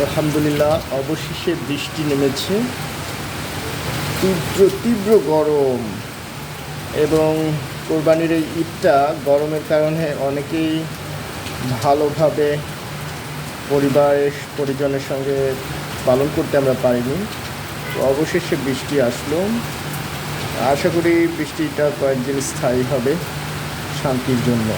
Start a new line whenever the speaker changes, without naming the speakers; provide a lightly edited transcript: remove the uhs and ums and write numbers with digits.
আলহামদুলিল্লাহ, অবশেষে বৃষ্টি নেমেছে। তীব্র তীব্র গরম এবং কোরবানির এই ঈদটা গরমের কারণে অনেকেই ভালোভাবে পরিজনের সঙ্গে পালন করতে আমরা পারিনি। তো অবশেষে বৃষ্টি আসলো। আশা করি বৃষ্টিটা কয়েকদিন স্থায়ী হবে শান্তির জন্য।